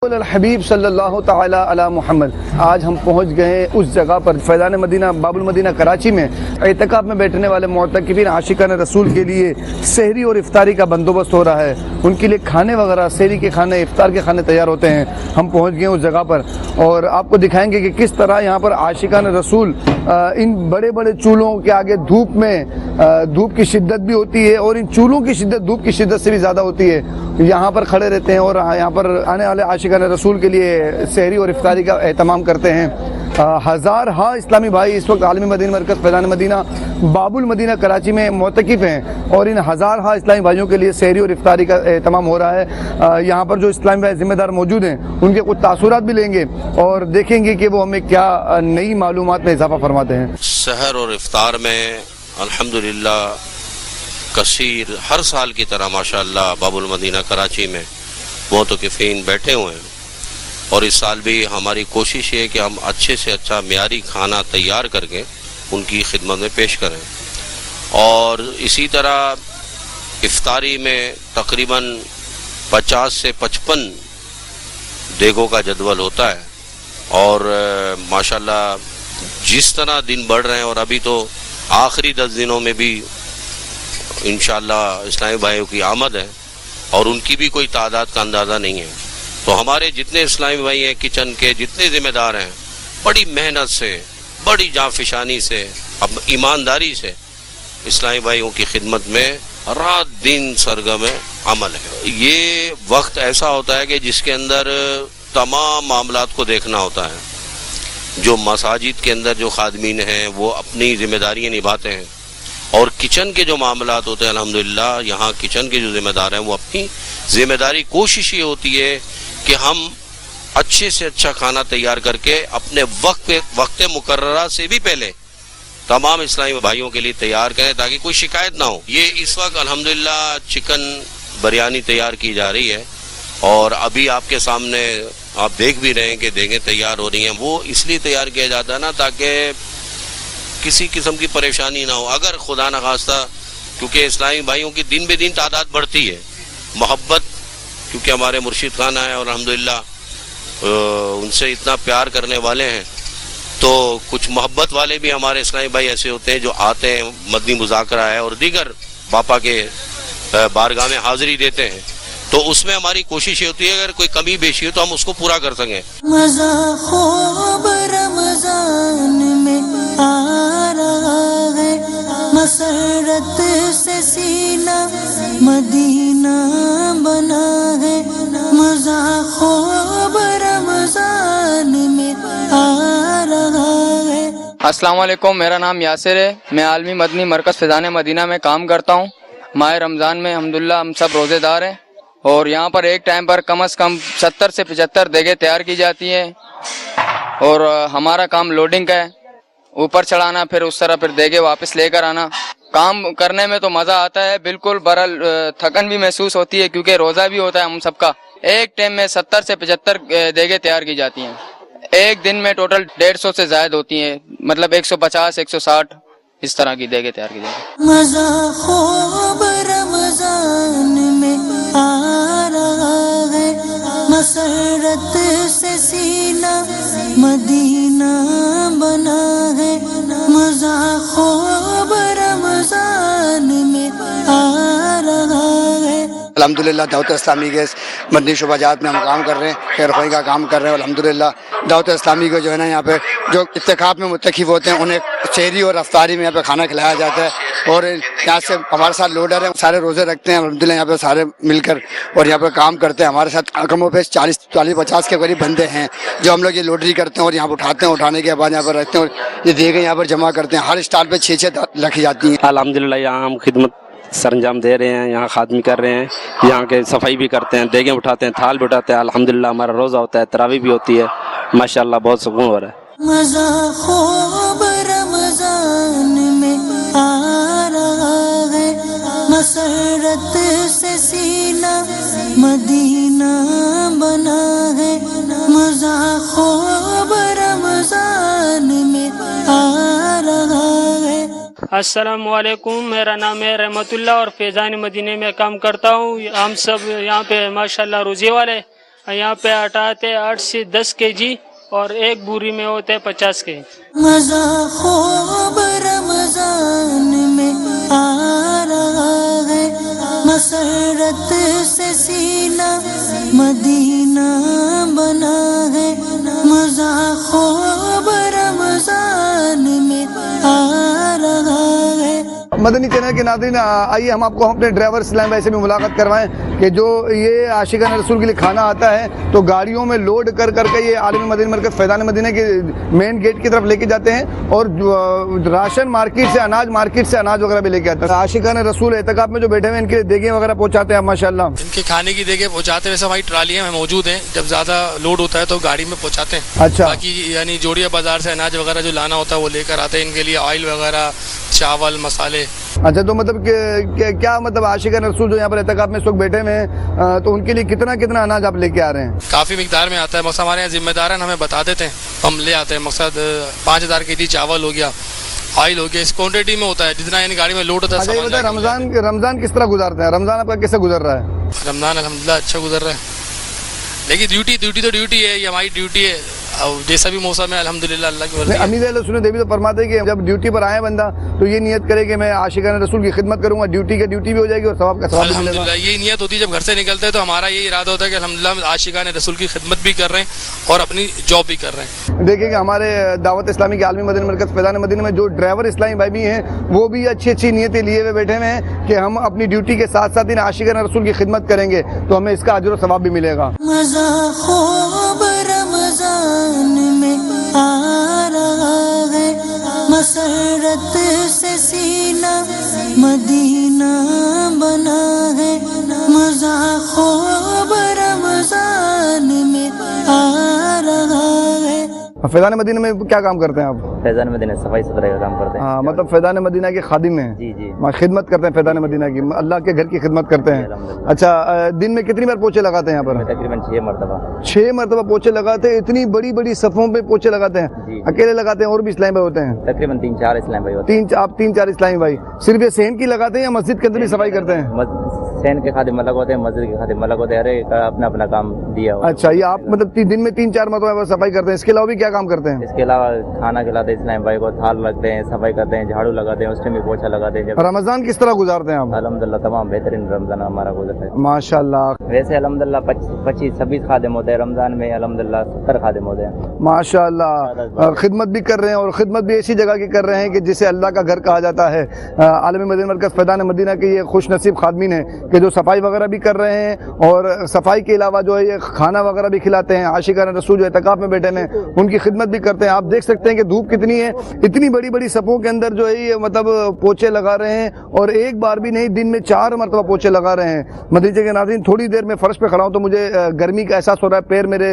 الحبیب صلی اللہ تعالی علی محمد۔ آج ہم پہنچ گئے ہیں اس جگہ پر فیضان مدینہ باب المدینہ کراچی میں۔ اعتکاف میں بیٹھنے والے معتکفین عاشقان رسول کے لیے سحری اور افطاری کا بندوبست ہو رہا ہے۔ ان کے لیے کھانے وغیرہ، سحری کے کھانے، افطار کے کھانے تیار ہوتے ہیں۔ ہم پہنچ گئے اس جگہ پر اور آپ کو دکھائیں گے کہ کس طرح یہاں پر عاشقان رسول ان بڑے بڑے چولہوں کے آگے دھوپ کی شدت بھی ہوتی ہے اور ان چولہوں کی شدت دھوپ کی شدت سے بھی زیادہ ہوتی ہے، یہاں پر کھڑے رہتے ہیں اور یہاں پر آنے والے عاشقان رسول کے لیے سحری اور افطاری کا اہتمام کرتے ہیں۔ ہزارہا اسلامی بھائی اس وقت عالمی مدینہ مرکز فیضان مدینہ باب المدینہ کراچی میں معتکف ہیں اور ان ہزارہا اسلامی بھائیوں کے لیے سحری اور افطاری کا اہتمام ہو رہا ہے۔ یہاں پر جو اسلامی بھائی ذمہ دار موجود ہیں ان کے کچھ تاثرات بھی لیں گے اور دیکھیں گے کہ وہ ہمیں کیا نئی معلومات میں اضافہ فرماتے ہیں۔ سحر اور افطار میں الحمدللہ کثیر ہر سال کی طرح ماشاءاللہ باب المدینہ کراچی میں معتکفین بیٹھے ہوئے ہیں، اور اس سال بھی ہماری کوشش یہ ہے کہ ہم اچھے سے اچھا معیاری کھانا تیار کر کے ان کی خدمت میں پیش کریں، اور اسی طرح افطاری میں تقریباً 50 سے 55 دیگوں کا جدول ہوتا ہے، اور ماشاءاللہ جس طرح دن بڑھ رہے ہیں اور ابھی تو آخری 10 دنوں میں بھی انشاءاللہ اسلامی بھائیوں کی آمد ہے اور ان کی بھی کوئی تعداد کا اندازہ نہیں ہے، تو ہمارے جتنے اسلامی بھائی ہیں کچن کے جتنے ذمہ دار ہیں بڑی محنت سے، بڑی جانفشانی سے، ایمانداری سے اسلامی بھائیوں کی خدمت میں رات دن سرگرم عمل ہے۔ یہ وقت ایسا ہوتا ہے کہ جس کے اندر تمام معاملات کو دیکھنا ہوتا ہے۔ جو مساجد کے اندر جو خادمین ہیں وہ اپنی ذمہ داریاں نبھاتے ہیں، اور کچن کے جو معاملات ہوتے ہیں الحمدللہ یہاں کچن کے جو ذمہ دار ہیں وہ اپنی ذمہ داری، کوشش یہ ہوتی ہے کہ ہم اچھے سے اچھا کھانا تیار کر کے اپنے وقت مقررہ سے بھی پہلے تمام اسلامی بھائیوں کے لیے تیار کریں تاکہ کوئی شکایت نہ ہو۔ یہ اس وقت الحمدللہ چکن بریانی تیار کی جا رہی ہے، اور ابھی آپ کے سامنے آپ دیکھ بھی رہے ہیں کہ دیگیں تیار ہو رہی ہیں۔ وہ اس لیے تیار کیا جاتا ہے نا تاکہ کسی قسم کی پریشانی نہ ہو، اگر خدا نخواستہ، کیونکہ اسلامی بھائیوں کی دن بہ دن تعداد بڑھتی ہے، محبت کیونکہ ہمارے مرشد خانہ ہے اور الحمدللہ ان سے اتنا پیار کرنے والے ہیں، تو کچھ محبت والے بھی ہمارے اسلامی بھائی ایسے ہوتے ہیں جو آتے ہیں، مدنی مذاکرہ ہے اور دیگر باپا کے بارگاہ میں حاضری دیتے ہیں، تو اس میں ہماری کوشش یہ ہوتی ہے اگر کوئی کمی بیشی ہو تو ہم اس کو پورا کر سکیں۔ مزہ خوب رمضان میں آ رہا ہے، مسرت سے سینہ مدینہ بنا ہے، مزہ خوب رمضان میں آ رہا ہے۔ السلام علیکم، میرا نام یاسر ہے، میں عالمی مدنی مرکز فیضان مدینہ میں کام کرتا ہوں۔ ماہ رمضان میں الحمدللہ ہم سب روزے دار ہیں، اور یہاں پر ایک ٹائم پر کم از کم 70 سے 75 دیگیں تیار کی جاتی ہیں، اور ہمارا کام لوڈنگ کا ہے، اوپر چڑھانا، پھر اس طرح پھر دیگیں واپس لے کر آنا۔ کام کرنے میں تو مزہ آتا ہے، بالکل برل تھکن بھی محسوس ہوتی ہے کیونکہ روزہ بھی ہوتا ہے ہم سب کا۔ ایک ٹائم میں 70 سے 75 دیگیں تیار کی جاتی ہیں، ایک دن میں ٹوٹل 150 سے زائد ہوتی ہیں، مطلب 150 160 اس طرح کی دیگیں تیار کی جاتی ہیں۔ مزہ خوب رمضان میں آ رہا ہے، مسرت سے سینہ مدینہ بنا ہے، مزہ خوب رمضان میں آ رہا ہے۔ الحمدللہ دعوت اسلامی کے مدنی شعبہ جات میں ہم کام کر رہے ہیں، خیر خواہی کا کام کر رہے ہیں۔ الحمدللہ دعوت اسلامی کو جو ہے نا یہاں پہ جو اعتکاف میں متکف ہوتے ہیں انہیں سحری اور افطاری میں یہاں پہ کھانا کھلایا جاتا ہے، اور یہاں سے ہمارے ساتھ لوڈر ہیں، سارے روزے رکھتے ہیں الحمدللہ یہاں پہ سارے مل کر اور یہاں پہ کام کرتے ہیں۔ ہمارے ساتھ کم و بیش 40-50 کے قریب بندے ہیں جو ہم لوگ یہ لوڈری کرتے ہیں اور یہاں پہ اٹھاتے ہیں، اٹھانے کے بعد یہاں پر رکھتے ہیں اور یہ دیگیں یہاں پر جمع کرتے ہیں۔ ہر اسٹال پہ 6 رکھی جاتی ہیں۔ الحمدللہ یہاں ہم خدمت سر انجام دے رہے ہیں، یہاں خادمی کر رہے ہیں، یہاں کے صفائی بھی کرتے ہیں، دیگیں اٹھاتے ہیں، تھال بھی اٹھاتے ہیں۔ الحمدللہ ہمارا روزہ ہوتا ہے، تراویح بھی ہوتی ہے، ماشاءاللہ بہت سکون ہو رہا ہے۔ مزہ خوب رمضان میں آ رہا ہے، مسرت سے سینہ مدینہ بنا ہے، مزہ خوب رمضان میں آ رہا ہے۔ السلام علیکم، میرا نام ہے رحمت اللہ اور فیضان مدینہ میں کام کرتا ہوں۔ ہم سب یہاں پہ ماشاءاللہ روزے والے यहाँ पे आटा आते 8 से 10 kg और एक बोरी में होते हैं 50 kg। मज़ा खूब रमजान में आ रहा है, मसरत से सीना मदीना बना है। मज़ा खूब रमजान में आ रहा है। मदनी चैनल के नाज़रीन, आइए हम आपको अपने ड्राइवर इस्लाम भाई से भी मुलाकात करवाएं कि जो ये आशिकान रसूल के लिए खाना आता है तो गाड़ियों में लोड कर करके ये आलमी मदीना मरकज़ फैज़ान मदीना के मेन गेट की तरफ लेके जाते हैं और राशन मार्केट से अनाज वगैरह भी लेके आते हैं। आशिकान रसूल एतकाफ में जो बैठे हुए हैं इनके लिए देगे वगैरह पहुँचाते हैं माशाल्लाह। इनके खाने की देगे पहुँचाते हैं, वैसे हमारी ट्रालियाँ में मौजूद हैं, जब ज़्यादा लोड होता है तो गाड़ी में पहुँचाते हैं। अच्छा, बाकी यानी जोड़िया बाजार से अनाज वगैरह जो लाना होता है वो लेकर आते हैं, इनके लिए ऑयल वगैरह, चावल, मसाले। अच्छा, तो मतलब क्या मतलब आशिकान रसूल जो यहाँ पर एतकाफ में इस वक्त बैठे हुए हैं तो उनके लिए कितना कितना अनाज आप लेके आ रहे हैं? काफ़ी मिकदार में आता है, मकसद हमारे यहाँ जिम्मेदार हमें बता देते हैं, हम ले आते हैं। मकसद 5000 kg चावल हो गया, ऑयल हो गया, इस क्वान्टिटी में होता है जितना यानी गाड़ी में लोड होता है। अच्छा, ये बताए रमजान किस तरह गुजारते हैं? रमजान आपका कैसे गुजर रहा है? रमजान अल्हम्दुलिल्लाह अच्छा गुजर रहा है, लेकिन ड्यूटी तो ड्यूटी है, ये हमारी ड्यूटी है। और जैसा भी मौसम है अल्हम्दुलिल्लाह अल्लाह की मर्ज़ी। अमीर सुने देवी तो फरमाते हैं कि जब ड्यूटी पर आए बंदा तो ये नियत करे कि मैं आशिकान रसूल की खिदमत करूंगा, ड्यूटी भी हो जाएगी और सवाब का सवाब भी मिलेगा। अल्हम्दुलिल्लाह यही नियत होती है जब घर से निकलते हैं, तो हमारा यही इरादा होता है कि अल्हम्दुलिल्लाह आशिकान रसूल की खिदमत भी कर रहे हैं और अपनी जॉब भी कर रहे हैं। देखिए कि हमारे दावत इस्लामी के आलमी मदीना मरकज़ फैज़ान मदीना में जो ड्राइवर इस्लामी भाई भी हैं वो भी अच्छी नियतें लिए हुए बैठे हुए हैं कि हम अपनी ड्यूटी के साथ साथ इन आशिकान रसूल की खिदमत करेंगे तो हमें इसका अजर और सवाब भी मिलेगा। मज़ा खूब रमजान में आ रहा है, मसरत से सीना मदीना बना है। मज़ा खूब रमजान में आ रहा है। फैज़ान मदीना में क्या काम करते हैं आप? फैज़ान मदीना सफाई सुथराई का काम करते हैं। हाँ, मतलब फैज़ान मदीना के खादिम हैं। जी जी, खिदमत करते हैं फैज़ान मदीना की, अल्लाह के घर की खिदमत करते हैं। अच्छा, दिन में कितनी बार पोछे लगाते हैं यहाँ पर? तकरीबन 6 मरतबा। 6 मरतबा पोछे लगाते हैं। इतनी बड़ी बड़ी सफ़ों पे पोछे लगाते हैं? जी। अकेले लगाते हैं और भी इस्लामी भाई होते हैं? तकरीबन 3-4 इस्लाम भाई होते हैं। आप 3-4 इस्लामी भाई सिर्फ ये सहन की लगाते हैं या मस्जिद के अंदर भी सफाई करते हैं? सहन के खादिम अलग होते हैं, मस्जिद के खादिम अलग होते हैं, हर एक का अपना अपना काम दिया हुआ है। अच्छा, ये आप मतलब दिन में 3-4 मरतबा सफाई करते हैं, इसके अलावा भी क्या काम करते हैं? इसके अलावा खाना खिलाते हैं इस्लाम भाई को, थाल रखते हैं, सफाई करते हैं, झाड़ू लगाते हैं, उस टाइम भी पोछा लगाते हैं। रमजान किस तरह गुजारते हैं आप? अल्हम्दुलिल्लाह तमाम बेहतरीन रमजान हमारा गुजरता है माशाल्लाह। वैसे अल्हम्दुलिल्लाह 25-26 खादिम होते हैं, रमजान में अल्हम्दुलिल्लाह 70 खादिम होते हैं माशाल्लाह। खिदमत भी कर रहे हैं और खिदमत भी ऐसी जगह की कर रहे हैं कि जिसे अल्लाह का घर कहा जाता है। आलमी मदीना मरकज़ फैज़ान मदीना के ये खुश नसीब खादमीन हैं कि जो सफाई वगैरह भी कर रहे हैं और सफाई के अलावा जो है ये खाना वगैरह भी खिलाते हैं। आशिकान रसूल जो एतकाफ में बैठे हैं उनकी खिदमत भी करते हैं। आप देख सकते हैं कि धूप कितनी है, इतनी बड़ी बड़ी सफ़ों के अंदर जो है ये मतलब पोछे लगा रहे हैं और एक बार भी नहीं, दिन में 4 मरतबा पोछे लगा रहे हैं। मदीने के नाज़रीन, थोड़ी देर में फर्श पे खड़ा हूँ तो मुझे गर्मी का एहसास हो रहा है, पैर मेरे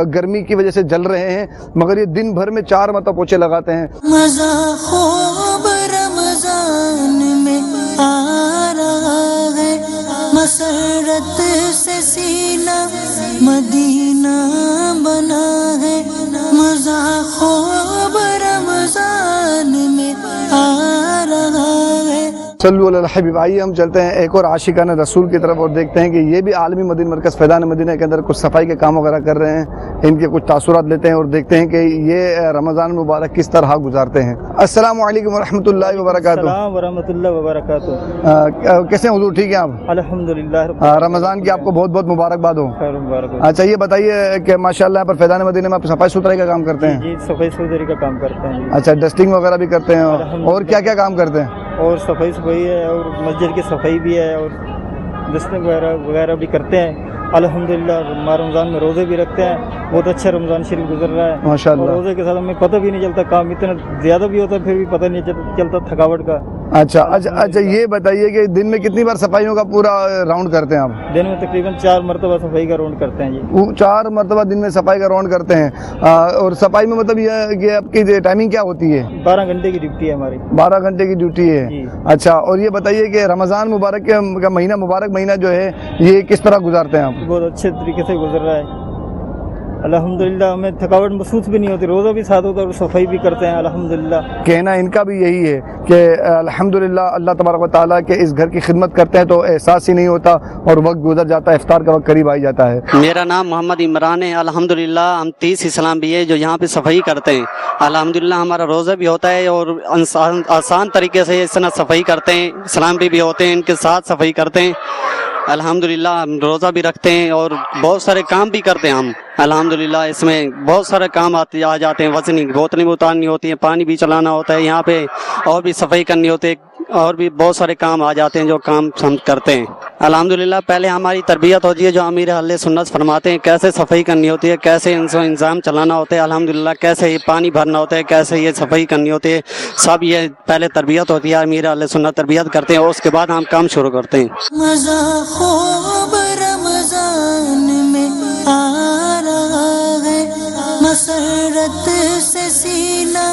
गर्मी की वजह से जल रहे हैं, मगर ये दिन भर में 4 मरतबा पोछे लगाते हैं। मज़ा खूब रमजान में आ रहा है, मसरत से सीना मदीना बना है। मज़ा खूब रमजान में आ रहा है। सल्लु अला हबीब। आइए हम चलते हैं एक और आशिकान रसूल की तरफ और देखते हैं कि ये भी आलमी मदीना मरकज़ फैज़ान मदीना के अंदर कुछ सफाई के काम वगैरह कर रहे हैं। इनके कुछ तासुरात लेते हैं और देखते हैं कि ये रमज़ान मुबारक किस तरह गुजारते हैं। अस्सलामु अलैकुम वरहमतुल्लाहि वबरकातुहू। वरहमतुल्लाहि वबरकातुहू। कैसे हैं हुजूर? ठीक है आप? अल्हम्दुलिल्लाह। रमज़ान की आपको बहुत बहुत मुबारकबाद हो। खैर मुबारक हो। अच्छा, ये बताइए कि माशाल्लाह यहाँ पर फैज़ान मदीना में आप सफाई सुथराई का काम करते हैं? जी, सफाई सुथराई का काम करते हैं। अच्छा, डस्टिंग वगैरह भी करते हैं और क्या क्या काम करते हैं? और सफाई है और मस्जिद की सफाई भी है और डस्टिंग वगैरह भी करते हैं। अल्हम्दुलिल्लाह रमज़ान में रोज़े भी रखते हैं। बहुत अच्छा रमज़ान शरीफ गुजर रहा है माशाल्लाह। रोज़े के साथ हमें पता भी नहीं चलता, काम इतना ज़्यादा भी होता है फिर भी पता नहीं चलता थकावट का। अच्छा, ये बताइए कि दिन में कितनी बार सफाइयों का पूरा राउंड करते हैं आप? दिन में तकरीबन 4 मरतबा सफाई का राउंड करते हैं जी। 4 मरतबा दिन में सफाई का राउंड करते हैं। और सफाई में मतलब ये आपकी टाइमिंग क्या होती है? 12 घंटे की ड्यूटी है हमारी। 12 घंटे की ड्यूटी है। अच्छा, और ये बताइए कि रमज़ान मुबारक का महीना, मुबारक महीना जो है ये किस तरह गुजारते हैं आप? बहुत अच्छे तरीके से गुजर रहा है अल्हम्दुलिल्लाह हमें थकावट महसूस भी नहीं होती, रोज़ा भी साथ होता है और सफाई भी करते हैं अल्हम्दुलिल्लाह। कहना इनका भी यही है कि अल्हम्दुलिल्लाह अल्लाह तबारक व तआला के इस घर की खिदमत करते हैं तो एहसास ही नहीं होता और वक्त गुजर जाता है, इफ्तार का वक्त करीब आ ही जाता है। मेरा नाम मोहम्मद इमरान है। अल्हम्दुलिल्लाह हम 30 इस्लाम भी है जो यहाँ पे सफाई करते हैं। अल्हम्दुलिल्लाह हमारा रोज़ा भी होता है और आसान तरीके से इस तरह सफाई करते हैं। इस्लाम भी होते हैं, इनके साथ सफाई करते हैं। अल्हम्दुलिल्लाह हम रोज़ा भी रखते हैं और बहुत सारे काम भी करते हैं हम। अल्हम्दुलिल्लाह इसमें बहुत सारे काम आ जाते हैं। वज़नी बोतलें भी उतारनी होती हैं, पानी भी चलाना होता है यहाँ पे, और भी सफाई करनी होती है, और भी बहुत सारे काम आ जाते हैं जो काम हम करते हैं। अल्हम्दुलिल्लाह पहले हमारी तरबियत होती है जो अमीर अहले सुन्नत फरमाते हैं, कैसे सफाई करनी होती है, कैसे इंतजाम चलाना होता है। अल्हम्दुलिल्लाह कैसे ये पानी भरना होता है, कैसे ये सफाई करनी होती है, सब ये पहले तरबियत होती है। अमीर अहले सुन्नत तरबियत करते हैं और उसके बाद हम काम शुरू करते हैं। मज़ा ख़ूब रमज़ान में आ रहा है, मसरत से सीना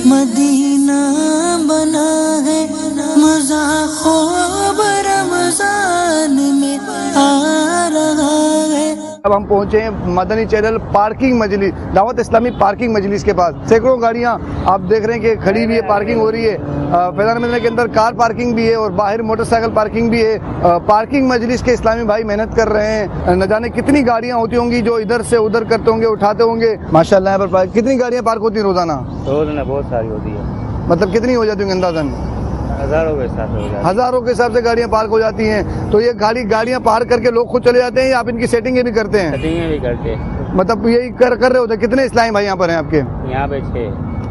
मदीना बना है। मज़ा ख़ूब रमज़ान में आ रहा है। अब हम पहुंचे हैं मदनी चैनल पार्किंग मजलिस, दावत इस्लामी पार्किंग मजलिस के पास। सैकड़ों गाड़ियां आप देख रहे हैं कि खड़ी हुई है, पार्किंग हो रही है। फैज़ान मदीना के अंदर कार पार्किंग भी है और बाहर मोटरसाइकिल पार्किंग भी है। पार्किंग मजलिस के इस्लामी भाई मेहनत कर रहे हैं। न जाने कितनी गाड़ियां होती होंगी जो इधर से उधर करते होंगे, उठाते होंगे। माशाल्लाह यहाँ पर कितनी गाड़ियां पार्क होती हैं रोजाना? रोजाना बहुत सारी होती है। मतलब कितनी हो जाती होंगी अंदाजन? हज़ारों के हिसाब से हज़ारों के हिसाब से गाड़ियां पार्क हो जाती हैं। तो ये गाड़ियां पार्क करके लोग खुद चले जाते हैं या आप इनकी सेटिंगें भी करते हैं? सेटिंगें भी करते हैं। मतलब यही कर रहे होते हैं। कितने इस्लामी भाई यहाँ पर हैं आपके? यहाँ पे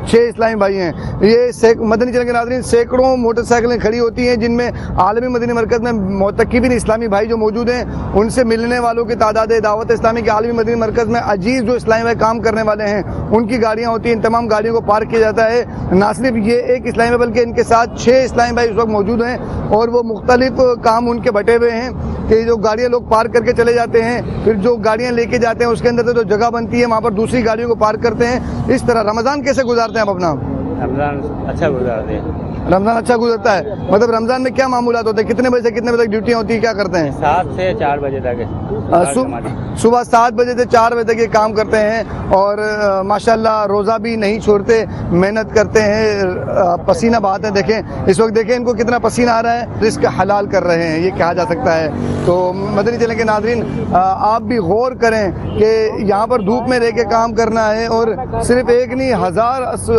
6 इस्लामी भाई हैं। ये मदनी चैनल के नाज़रीन सैकड़ों मोटरसाइकिलें खड़ी होती हैं जिनमें आलमी मदनी मरकज़ में मोतकिबिन इस्लामी भाई जो मौजूद हैं उनसे मिलने वालों की तादाद है। दावत इस्लामी के आलमी मदनी मरकज़ में अजीज़ जो इस्लामी भाई काम करने वाले हैं उनकी गाड़ियाँ होती हैं। इन तमाम गाड़ियों को पार्क किया जाता है। ना सिर्फ ये एक इस्लामी भाई बल्कि इनके साथ 6 इस्लामी भाई उस वक्त मौजूद हैं और वो मुख्तलिफ काम उनके बटे हुए हैं कि जो गाड़ियाँ लोग पार्क करके चले जाते हैं, फिर जो गाड़ियाँ लेके जाते हैं उसके अंदर से जो जगह बनती है वहाँ पर दूसरी गाड़ियों को पार्क करते हैं। इस तरह रमज़ान कैसे गुजारते हैं आप अपना? रमज़ान अच्छा गुजारते हैं। रमज़ान अच्छा गुजरता है। मतलब रमज़ान में क्या मामूलात होते हैं? कितने बजे से कितने बजे तक ड्यूटियाँ होती है, क्या करते हैं? 7 से 4 बजे तक। सुबह 7 बजे से 4 बजे तक ये काम करते हैं और माशाल्लाह रोज़ा भी नहीं छोड़ते, मेहनत करते हैं, पसीना बहाते हैं। देखें इस वक्त, देखें इनको कितना पसीना आ रहा है। रिस्क हलाल कर रहे हैं, ये कहा जा सकता है। तो मदनी चैनल के नाज़रीन आप भी गौर करें कि यहाँ पर धूप में रह के काम करना है और सिर्फ एक नहीं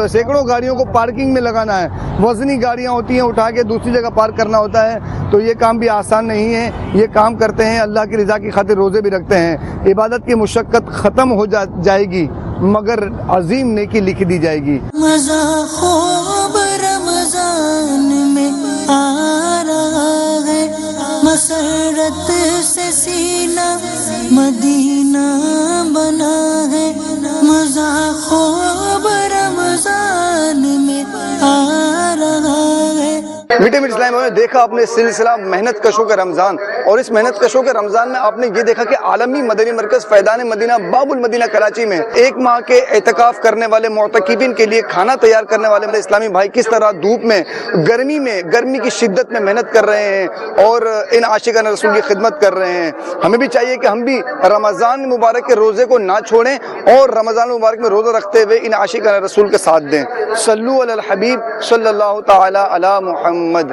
सैकड़ों गाड़ियों को पार्किंग में लगाना है। वज़नी गाड़ियाँ होती हैं, उठा के दूसरी जगह पार्क करना होता है। तो ये काम भी आसान नहीं है। ये काम करते हैं, अल्लाह की रज़ा की खातिर रोज़े भी रखते हैं। इबादत की मुशक्क़त ख़त्म हो जाएगी मगर अजीम नेकी लिख दी जाएगी। मज़ा ख़ूब रमज़ान में आ रहा है, मसरत से सीना मदीना बना है। मज़ा ख़ूब रमज़ान में आ रहा है। मीठे मीठे इस्लाम में देखा आपने सिलसिला मेहनत कशों के रमज़ान, और इस मेहनत कशों के रमज़ान में आपने ये देखा कि आलमी मदनी मरकज़ फैज़ान मदीना बाबुल मदीना कराची में 1 माह के एतकाफ करने वाले मोतकिबिन के लिए खाना तैयार करने वाले इस्लामी भाई किस तरह धूप में गर्मी की शिद्दत में मेहनत कर रहे हैं और इन आशिकान रसूल की खिदमत कर रहे हैं। हमें भी चाहिए कि हम भी रमज़ान मुबारक के रोज़े को ना छोड़ें और रमज़ान मुबारक में रोज़ा रखते हुए इन आशिकान रसूल के साथ दें। सल्लु अलल हबीब सल्लल्लाहु तआला अला मुहम्मद।